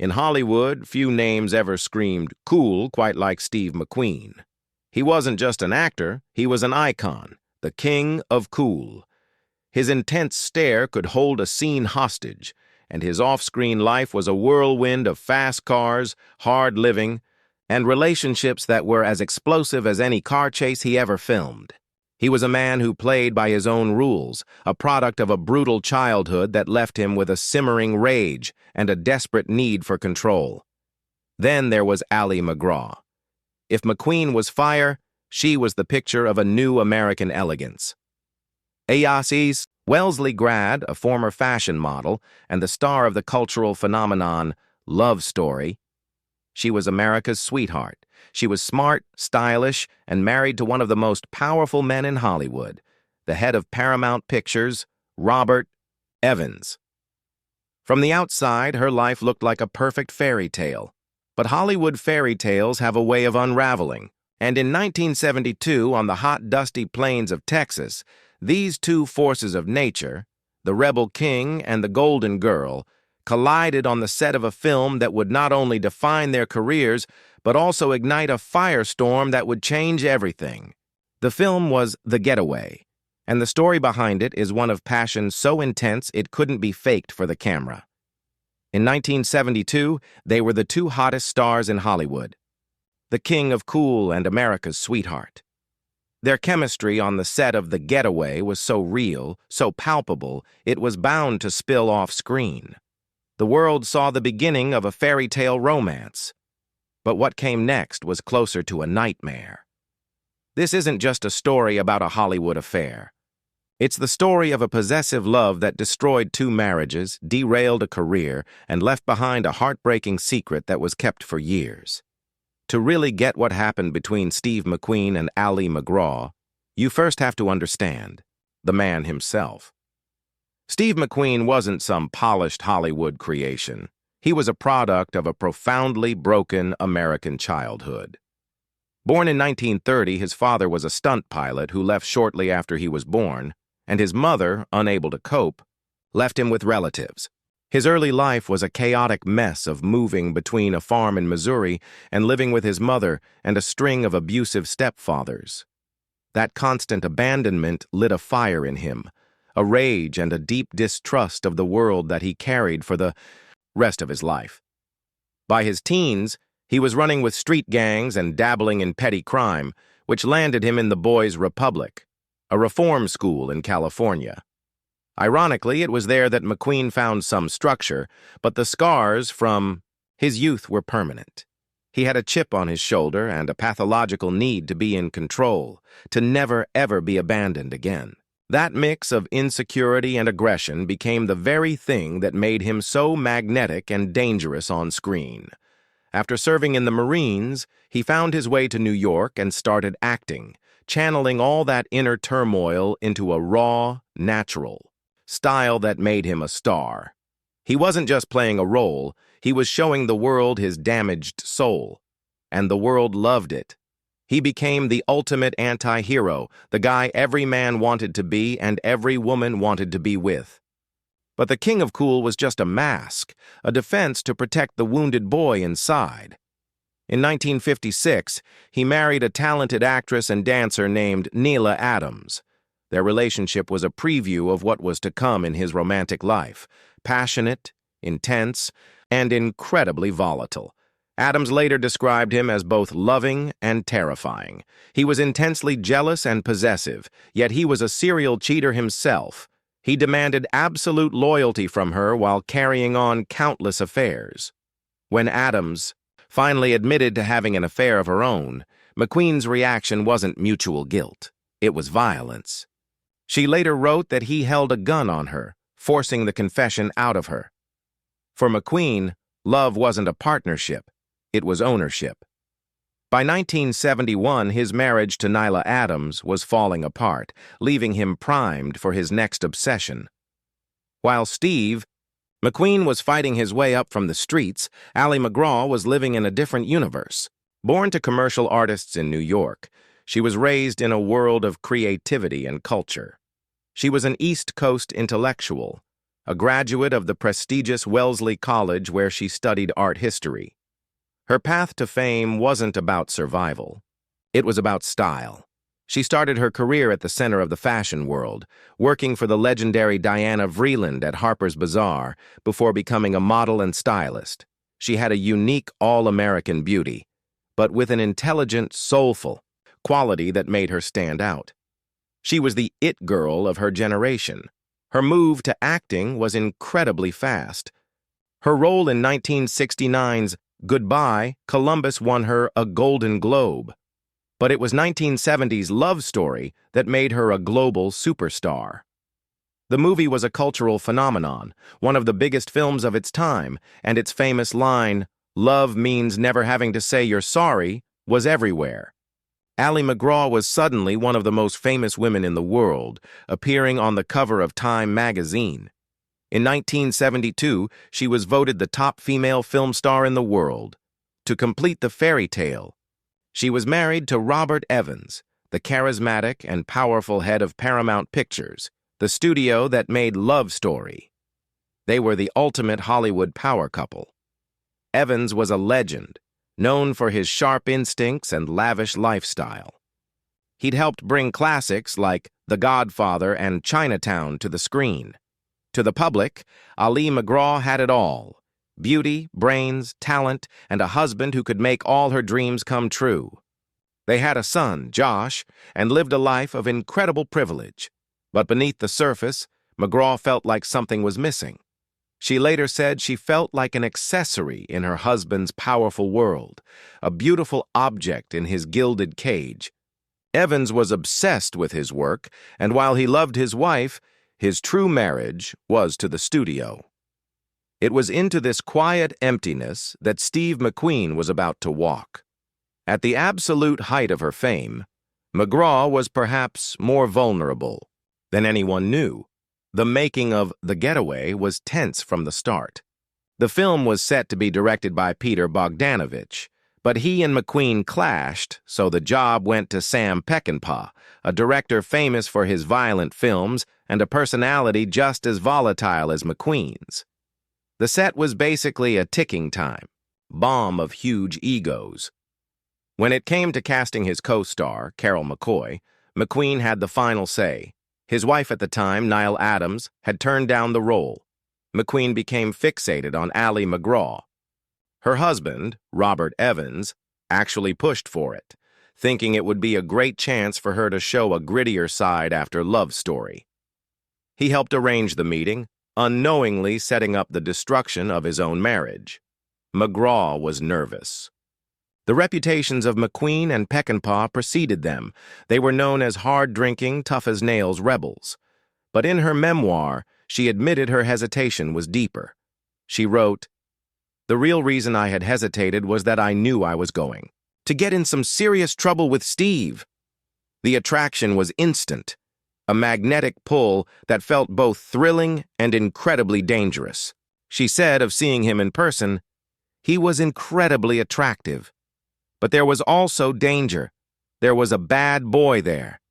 In Hollywood, few names ever screamed cool quite like Steve McQueen. He wasn't just an actor, he was an icon, the king of cool. His intense stare could hold a scene hostage, and his off-screen life was a whirlwind of fast cars, hard living, and relationships that were as explosive as any car chase he ever filmed. He was a man who played by his own rules, a product of a brutal childhood that left him with a simmering rage and a desperate need for control. Then there was MacGraw. If McQueen was fire, she was the picture of a new American elegance. Ayasis, Wellesley grad, a former fashion model, and the star of the cultural phenomenon Love Story. She was America's sweetheart. She was smart, stylish, and married to one of the most powerful men in Hollywood, the head of Paramount Pictures, Robert Evans. From the outside, her life looked like a perfect fairy tale. But Hollywood fairy tales have a way of unraveling, and in 1972, on the hot, dusty plains of Texas, these two forces of nature, the rebel king and the golden girl, collided on the set of a film that would not only define their careers, but also ignite a firestorm that would change everything. The film was The Getaway, and the story behind it is one of passion so intense it couldn't be faked for the camera. In 1972, they were the two hottest stars in Hollywood, the king of cool and America's sweetheart. Their chemistry on the set of The Getaway was so real, so palpable, it was bound to spill off screen. The world saw the beginning of a fairy tale romance. But what came next was closer to a nightmare. This isn't just a story about a Hollywood affair. It's the story of a possessive love that destroyed two marriages, derailed a career, and left behind a heartbreaking secret that was kept for years. To really get what happened between Steve McQueen and MacGraw, you first have to understand the man himself. Steve McQueen wasn't some polished Hollywood creation. He was a product of a profoundly broken American childhood. Born in 1930, his father was a stunt pilot who left shortly after he was born, and his mother, unable to cope, left him with relatives. His early life was a chaotic mess of moving between a farm in Missouri and living with his mother and a string of abusive stepfathers. That constant abandonment lit a fire in him, a rage and a deep distrust of the world that he carried for the rest of his life. By his teens, he was running with street gangs and dabbling in petty crime, which landed him in the Boys' Republic, a reform school in California. Ironically, it was there that McQueen found some structure, but the scars from his youth were permanent. He had a chip on his shoulder and a pathological need to be in control, to never, ever be abandoned again. That mix of insecurity and aggression became the very thing that made him so magnetic and dangerous on screen. After serving in the Marines, he found his way to New York and started acting, channeling all that inner turmoil into a raw, natural style that made him a star. He wasn't just playing a role, he was showing the world his damaged soul, and the world loved it. He became the ultimate anti-hero, the guy every man wanted to be and every woman wanted to be with. But the King of Cool was just a mask, a defense to protect the wounded boy inside. In 1956, he married a talented actress and dancer named Neela Adams. Their relationship was a preview of what was to come in his romantic life, passionate, intense, and incredibly volatile. Adams later described him as both loving and terrifying. He was intensely jealous and possessive, yet he was a serial cheater himself. He demanded absolute loyalty from her while carrying on countless affairs. When Adams finally admitted to having an affair of her own, McQueen's reaction wasn't mutual guilt. It was violence. She later wrote that he held a gun on her, forcing the confession out of her. For McQueen, love wasn't a partnership, it was ownership. By 1971, his marriage to Neela Adams was falling apart, leaving him primed for his next obsession. While Steve McQueen was fighting his way up from the streets, MacGraw was living in a different universe. Born to commercial artists in New York, she was raised in a world of creativity and culture. She was an East Coast intellectual, a graduate of the prestigious Wellesley College where she studied art history. Her path to fame wasn't about survival. It was about style. She started her career at the center of the fashion world, working for the legendary Diana Vreeland at Harper's Bazaar before becoming a model and stylist. She had a unique all-American beauty, but with an intelligent, soulful quality that made her stand out. She was the it girl of her generation. Her move to acting was incredibly fast. Her role in 1969's Goodbye Columbus won her a Golden Globe. But it was 1970's Love Story that made her a global superstar. The movie was a cultural phenomenon, one of the biggest films of its time, and its famous line, "Love means never having to say you're sorry," was everywhere. Ali MacGraw was suddenly one of the most famous women in the world, appearing on the cover of Time magazine. In 1972, she was voted the top female film star in the world. To complete the fairy tale, she was married to Robert Evans, the charismatic and powerful head of Paramount Pictures, the studio that made Love Story. They were the ultimate Hollywood power couple. Evans was a legend, known for his sharp instincts and lavish lifestyle. He'd helped bring classics like The Godfather and Chinatown to the screen. To the public, Ali MacGraw had it all: beauty, brains, talent, and a husband who could make all her dreams come true. They had a son, Josh, and lived a life of incredible privilege. But beneath the surface, MacGraw felt like something was missing. She later said she felt like an accessory in her husband's powerful world, a beautiful object in his gilded cage. Evans was obsessed with his work, and while he loved his wife, his true marriage was to the studio. It was into this quiet emptiness that Steve McQueen was about to walk. At the absolute height of her fame, MacGraw was perhaps more vulnerable than anyone knew. The making of The Getaway was tense from the start. The film was set to be directed by Peter Bogdanovich, but he and McQueen clashed, so the job went to Sam Peckinpah, a director famous for his violent films and a personality just as volatile as McQueen's. The set was basically a ticking time bomb of huge egos. When it came to casting his co-star, Carol McCoy, McQueen had the final say. His wife at the time, Niall Adams, had turned down the role. McQueen became fixated on Ali MacGraw. Her husband, Robert Evans, actually pushed for it, thinking it would be a great chance for her to show a grittier side after Love Story. He helped arrange the meeting, unknowingly setting up the destruction of his own marriage. MacGraw was nervous. The reputations of McQueen and Peckinpah preceded them. They were known as hard-drinking, tough-as-nails rebels. But in her memoir, she admitted her hesitation was deeper. She wrote, "The real reason I had hesitated was that I knew I was going to get in some serious trouble with Steve. The attraction was instant, a magnetic pull that felt both thrilling and incredibly dangerous." She said of seeing him in person, "He was incredibly attractive. But there was also danger. There was a bad boy there."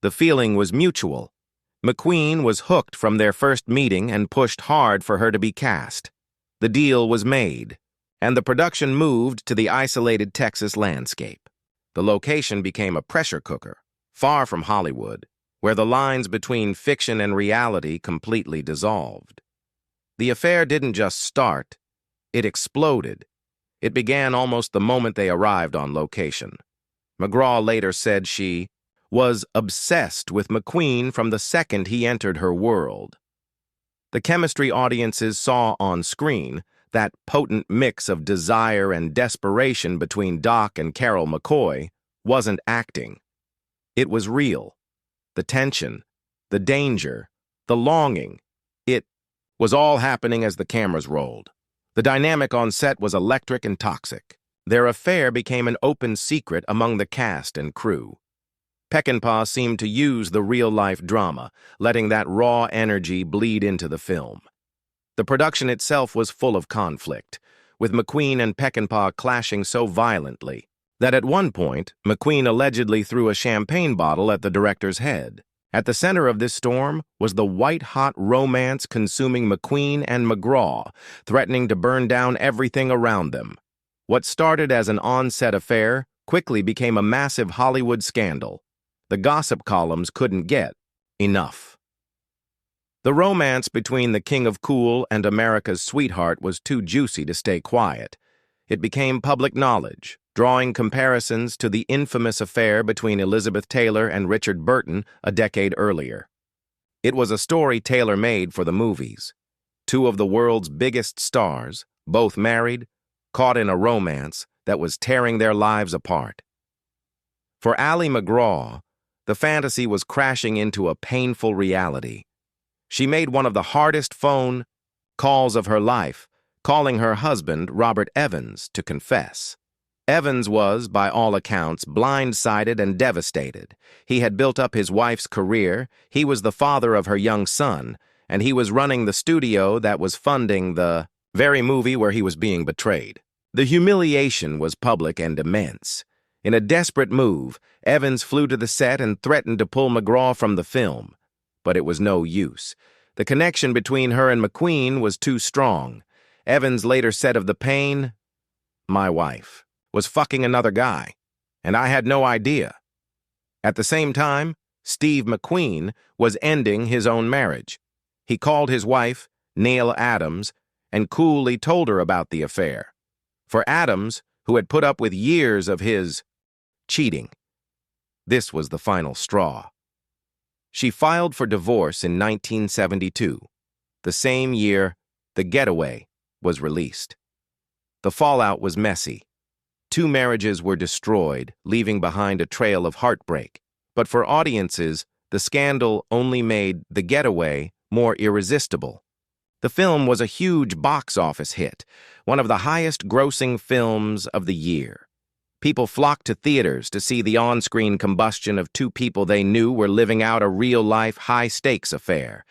The feeling was mutual. McQueen was hooked from their first meeting and pushed hard for her to be cast. The deal was made, and the production moved to the isolated Texas landscape. The location became a pressure cooker, far from Hollywood, where the lines between fiction and reality completely dissolved. The affair didn't just start, it exploded. It began almost the moment they arrived on location. MacGraw later said she was obsessed with McQueen from the second he entered her world. The chemistry audiences saw on screen, that potent mix of desire and desperation between Doc and Carol McCoy, wasn't acting. It was real. The tension, the danger, the longing, it was all happening as the cameras rolled. The dynamic on set was electric and toxic. Their affair became an open secret among the cast and crew. Peckinpah seemed to use the real-life drama, letting that raw energy bleed into the film. The production itself was full of conflict, with McQueen and Peckinpah clashing so violently that at one point, McQueen allegedly threw a champagne bottle at the director's head. At the center of this storm was the white-hot romance consuming McQueen and MacGraw, threatening to burn down everything around them. What started as an on-set affair quickly became a massive Hollywood scandal. The gossip columns couldn't get enough. The romance between the King of Cool and America's sweetheart was too juicy to stay quiet. It became public knowledge, drawing comparisons to the infamous affair between Elizabeth Taylor and Richard Burton a decade earlier. It was a story tailor-made for the movies. Two of the world's biggest stars, both married, caught in a romance that was tearing their lives apart. For Ali MacGraw, the fantasy was crashing into a painful reality. She made one of the hardest phone calls of her life, calling her husband, Robert Evans, to confess. Evans was, by all accounts, blindsided and devastated. He had built up his wife's career, he was the father of her young son, and he was running the studio that was funding the very movie where he was being betrayed. The humiliation was public and immense. In a desperate move, Evans flew to the set and threatened to pull MacGraw from the film. But it was no use. The connection between her and McQueen was too strong. Evans later said of the pain, "My wife was fucking another guy, and I had no idea." At the same time, Steve McQueen was ending his own marriage. He called his wife, Neil Adams, and coolly told her about the affair. For Adams, who had put up with years of his cheating, this was the final straw. She filed for divorce in 1972, the same year The Getaway was released. The fallout was messy. Two marriages were destroyed, leaving behind a trail of heartbreak. But for audiences, the scandal only made The Getaway more irresistible. The film was a huge box office hit, one of the highest-grossing films of the year. People flocked to theaters to see the on-screen combustion of two people they knew were living out a real-life, high-stakes affair.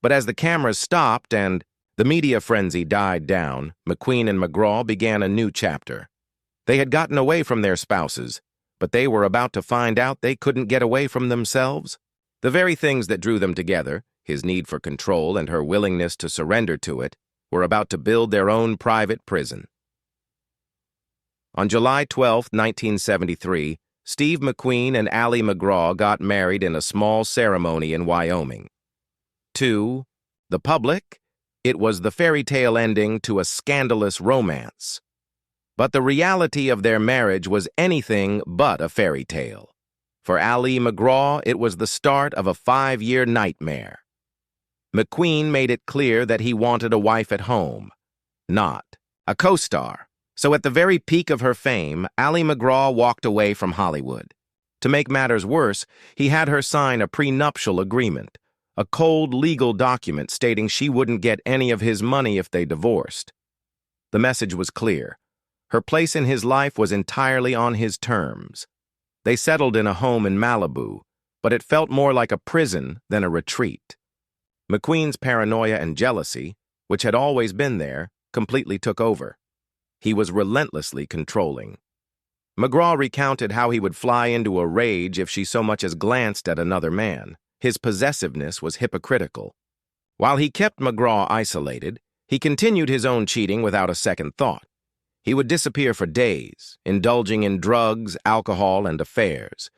But as the cameras stopped and the media frenzy died down, McQueen and MacGraw began a new chapter. They had gotten away from their spouses, but they were about to find out they couldn't get away from themselves. The very things that drew them together, his need for control and her willingness to surrender to it, were about to build their own private prison. On July 12, 1973, Steve McQueen and Ali MacGraw got married in a small ceremony in Wyoming. To the public, it was the fairy tale ending to a scandalous romance. But the reality of their marriage was anything but a fairy tale. For Ali MacGraw, it was the start of a 5-year nightmare. McQueen made it clear that he wanted a wife at home, not a co-star. So at the very peak of her fame, Ali MacGraw walked away from Hollywood. To make matters worse, he had her sign a prenuptial agreement, a cold legal document stating she wouldn't get any of his money if they divorced. The message was clear. Her place in his life was entirely on his terms. They settled in a home in Malibu, but it felt more like a prison than a retreat. McQueen's paranoia and jealousy, which had always been there, completely took over. He was relentlessly controlling. MacGraw recounted how he would fly into a rage if she so much as glanced at another man. His possessiveness was hypocritical. While he kept MacGraw isolated, he continued his own cheating without a second thought. He would disappear for days, indulging in drugs, alcohol, and affairs.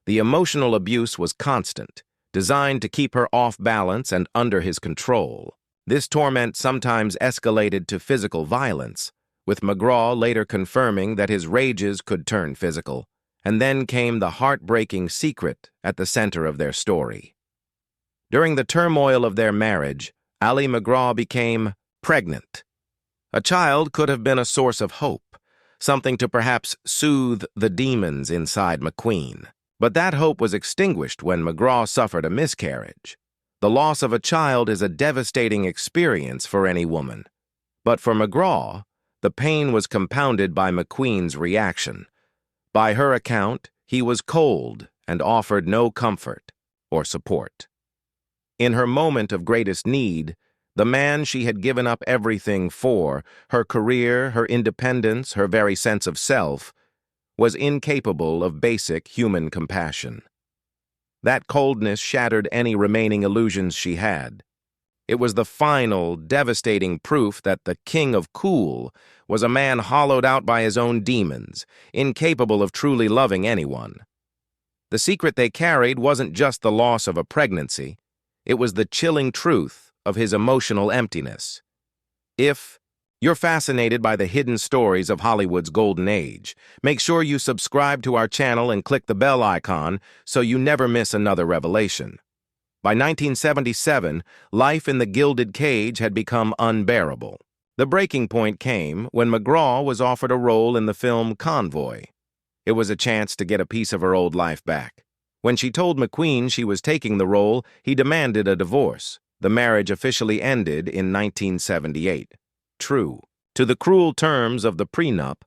The emotional abuse was constant, designed to keep her off balance and under his control. This torment sometimes escalated to physical violence, with MacGraw later confirming that his rages could turn physical. And then came the heartbreaking secret at the center of their story. During the turmoil of their marriage, Ali MacGraw became pregnant. A child could have been a source of hope, something to perhaps soothe the demons inside McQueen. But that hope was extinguished when MacGraw suffered a miscarriage. The loss of a child is a devastating experience for any woman. But for MacGraw, the pain was compounded by McQueen's reaction. By her account, he was cold and offered no comfort or support. In her moment of greatest need, the man she had given up everything for, her career, her independence, her very sense of self, was incapable of basic human compassion. That coldness shattered any remaining illusions she had. It was the final, devastating proof that the King of Cool was a man hollowed out by his own demons, incapable of truly loving anyone. The secret they carried wasn't just the loss of a pregnancy, it was the chilling truth of his emotional emptiness. If you're fascinated by the hidden stories of Hollywood's golden age, make sure you subscribe to our channel and click the bell icon so you never miss another revelation. By 1977, life in the gilded cage had become unbearable. The breaking point came when MacGraw was offered a role in the film Convoy. It was a chance to get a piece of her old life back. When she told McQueen she was taking the role, he demanded a divorce. The marriage officially ended in 1978. True to the cruel terms of the prenup,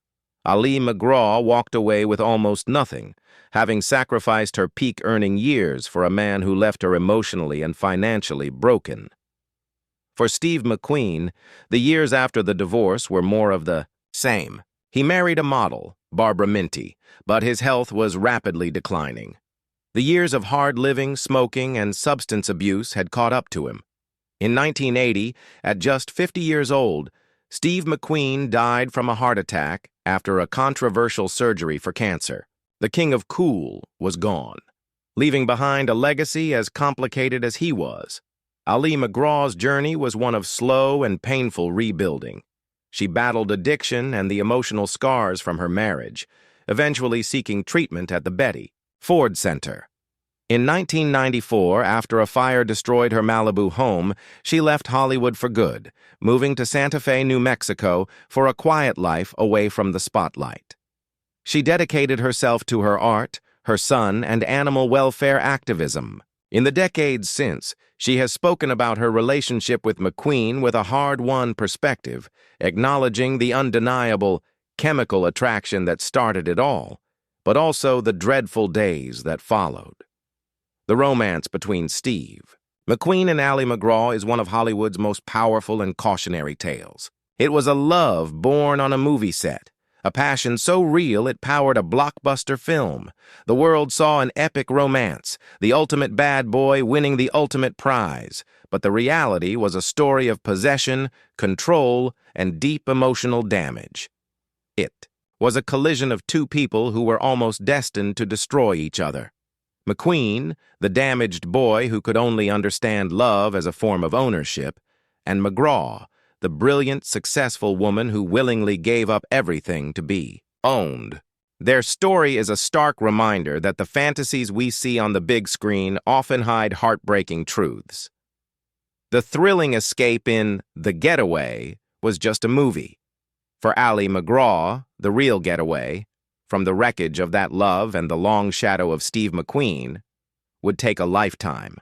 Ali MacGraw walked away with almost nothing, having sacrificed her peak-earning years for a man who left her emotionally and financially broken. For Steve McQueen, the years after the divorce were more of the same. He married a model, Barbara Minty, but his health was rapidly declining. The years of hard living, smoking, and substance abuse had caught up to him. In 1980, at just 50 years old, Steve McQueen died from a heart attack after a controversial surgery for cancer. The King of Cool was gone, leaving behind a legacy as complicated as he was. Ali MacGraw's journey was one of slow and painful rebuilding. She battled addiction and the emotional scars from her marriage, eventually seeking treatment at the Betty Ford Center. In 1994, after a fire destroyed her Malibu home, she left Hollywood for good, moving to Santa Fe, New Mexico, for a quiet life away from the spotlight. She dedicated herself to her art, her son, and animal welfare activism. In the decades since, she has spoken about her relationship with McQueen with a hard-won perspective, acknowledging the undeniable chemical attraction that started it all, but also the dreadful days that followed. The romance between Steve McQueen and Ali MacGraw is one of Hollywood's most powerful and cautionary tales. It was a love born on a movie set, a passion so real it powered a blockbuster film. The world saw an epic romance, the ultimate bad boy winning the ultimate prize, but the reality was a story of possession, control, and deep emotional damage. It was a collision of two people who were almost destined to destroy each other. McQueen, the damaged boy who could only understand love as a form of ownership, and MacGraw, the brilliant, successful woman who willingly gave up everything to be owned. Their story is a stark reminder that the fantasies we see on the big screen often hide heartbreaking truths. The thrilling escape in The Getaway was just a movie. For Ali MacGraw, the real getaway, from the wreckage of that love and the long shadow of Steve McQueen, would take a lifetime.